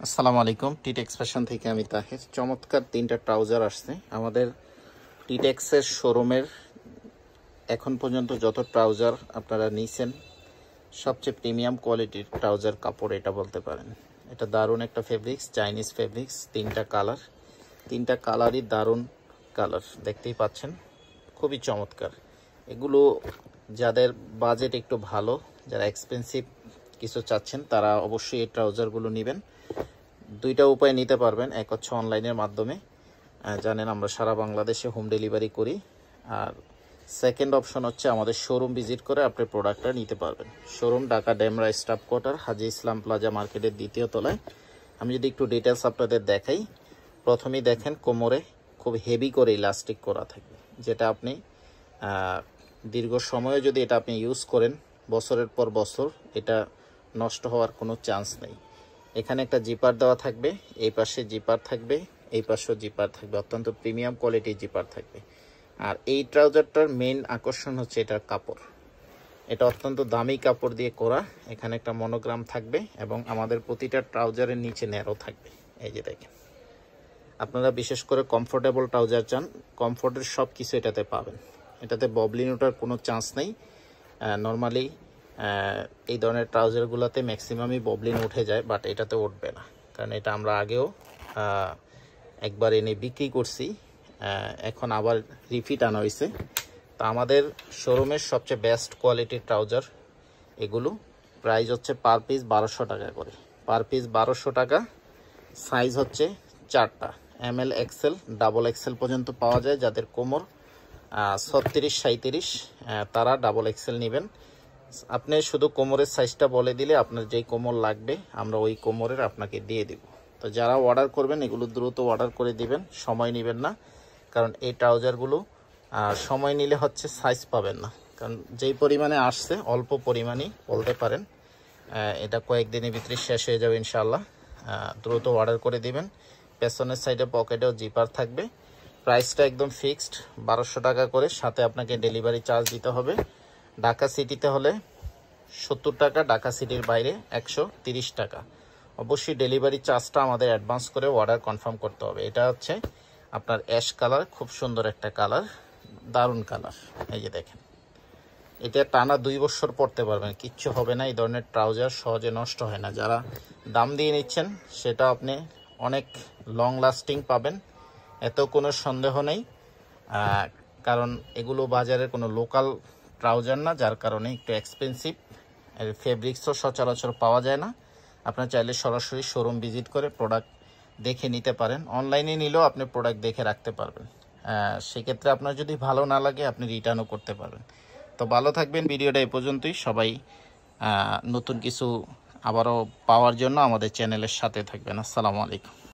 আসসালামু আলাইকুম। টিটেক্স ফ্যাশন থেকে আমি তাহির। চমৎকার তিনটা ট্রাউজার আসছে আমাদের টিটেক্সের শোরুমের। এখন পর্যন্ত যত ট্রাউজার আপনারা নিছেন সবচেয়ে প্রিমিয়াম কোয়ালিটির ট্রাউজার কাপড় এটা বলতে পারেন। এটা দারুণ একটা ফেব্রিক্স, চাইনিজ ফেব্রিক্স, তিনটা কালারই দারুণ কালার, দেখতেই পাচ্ছেন, খুবই চমৎকার। এগুলো যাদের বাজেট একটু ভালো, যারা এক্সপেন্সিভ কিছু চাচ্ছেন, তারা অবশ্যই এই ট্রাউজারগুলো নেবেন। দুইটা উপায় নিতে পারবেন। এক হচ্ছে অনলাইনের মাধ্যমে, জানেন আমরা সারা বাংলাদেশে হোম ডেলিভারি করি। আর সেকেন্ড অপশন হচ্ছে আমাদের শোরুম ভিজিট করে আপনি প্রোডাক্টটা নিতে পারবেন। Showroom Dhaka Demra staff quarter, Haji Islam plaza মার্কেটের দ্বিতীয় তলায়। আমি যদি একটু ডিটেলস আপনাদের দেখাই, প্রথমেই দেখেন কোমরে খুব হেভি করে ইলাস্টিক করা থাকবে, যেটা আপনি দীর্ঘ সময়ে যদি এটা আপনি ইউজ করেন, বছরের পর বছর এটা নষ্ট হওয়ার কোনো চান্স নেই। এখানে একটা জিপার দেওয়া থাকবে, এই পাশে জিপার থাকবে, এই পাশেও জিপার থাকবে, অত্যন্ত প্রিমিয়াম কোয়ালিটির জিপার থাকবে। আর এই ট্রাউজারটার মেইন আকর্ষণ হচ্ছে এটার কাপড়। এটা অত্যন্ত দামি কাপড় দিয়ে করা। এখানে একটা মনোগ্রাম থাকবে এবং আমাদের প্রতিটা ট্রাউজারের নিচে ন্যারো থাকবে। এই যে দেখেন, আপনারা বিশেষ করে কমফোর্টেবল ট্রাউজার চান, কমফোর্টের সব কিছু এটাতে পাবেন। এটাতে ববলিন ওঠার কোনো চান্স নেই। নর্মালি এই ধরনের ট্রাউজারগুলোতে ম্যাক্সিমামই ববলিন উঠে যায়, বাট এটাতে উঠবে না, কারণ এটা আমরা আগেও একবার এনে বিক্রি করছি, এখন আবার রিফিট আনা হয়েছে। তো আমাদের শোরুমের সবচেয়ে বেস্ট কোয়ালিটির ট্রাউজার এগুলো। প্রাইস হচ্ছে পার পিস 1200 টাকা করে, পার পিস 1200 টাকা। সাইজ হচ্ছে 4টা, ML XL ডাবল XL পর্যন্ত পাওয়া যায়। যাদের কোমর 36-37 তারা ডাবল XL নেবেন। আপনি শুধু কোমরের সাইজটা বলে দিলে আপনার যেই কোমর লাগবে আমরা ওই কোমরের আপনাকে দিয়ে দেব। তো যারা অর্ডার করবেন এগুলো দ্রুত অর্ডার করে দিবেন, সময় নেবেন না, কারণ এই ট্রাউজারগুলো সময় নিলে হচ্ছে সাইজ পাবেন না। কারণ যেই পরিমাণে আসছে অল্প পরিমাণই বলতে পারেন, এটা কয়েকদিনের ভিতরে শেষ হয়ে যাবে ইনশাআল্লাহ। দ্রুত অর্ডার করে দিবেন। পেছনের সাইডে পকেটেও জিপার থাকবে। প্রাইসটা একদম ফিক্সড 1200 টাকা করে, সাথে আপনাকে ডেলিভারি চার্জ দিতে হবে। ঢাকা সিটিতে হলে 70 টাকা, ঢাকা সিটির বাইরে 130 টাকা। অবশ্যই ডেলিভারি চার্জটা আমাদের অ্যাডভান্স করে অর্ডার কনফার্ম করতে হবে। এটা হচ্ছে আপনার অ্যাশ কালার, খুব সুন্দর একটা কালার, দারুণ কালার। এই যে দেখেন, এটা টানা 2 বছর পরতে পারবেন, কিচ্ছু হবে না। এই ধরনের ট্রাউজার সহজে নষ্ট হয় না। যারা দাম দিয়ে নিচ্ছেন সেটা আপনি অনেক লং লাস্টিং পাবেন, এত কোনো সন্দেহ নেই। কারণ এগুলো বাজারের কোনো লোকাল ট্রাউজার না, যার কারণে একটু এক্সপেন্সিভ। ফেব্রিক্সও সচরাচর পাওয়া যায় না। আপনার চাইলে সরাসরি শোরুম ভিজিট করে প্রোডাক্ট দেখে নিতে পারেন। অনলাইনে নিলেও আপনি প্রোডাক্ট দেখে রাখতে পারবেন। সেক্ষেত্রে আপনার যদি ভালো না লাগে আপনি রিটার্নও করতে পারবেন। তো ভালো থাকবেন। ভিডিওটা এই পর্যন্তই। সবাই নতুন কিছু আবারও পাওয়ার জন্য আমাদের চ্যানেলের সাথে থাকবেন। আসসালামু আলাইকুম।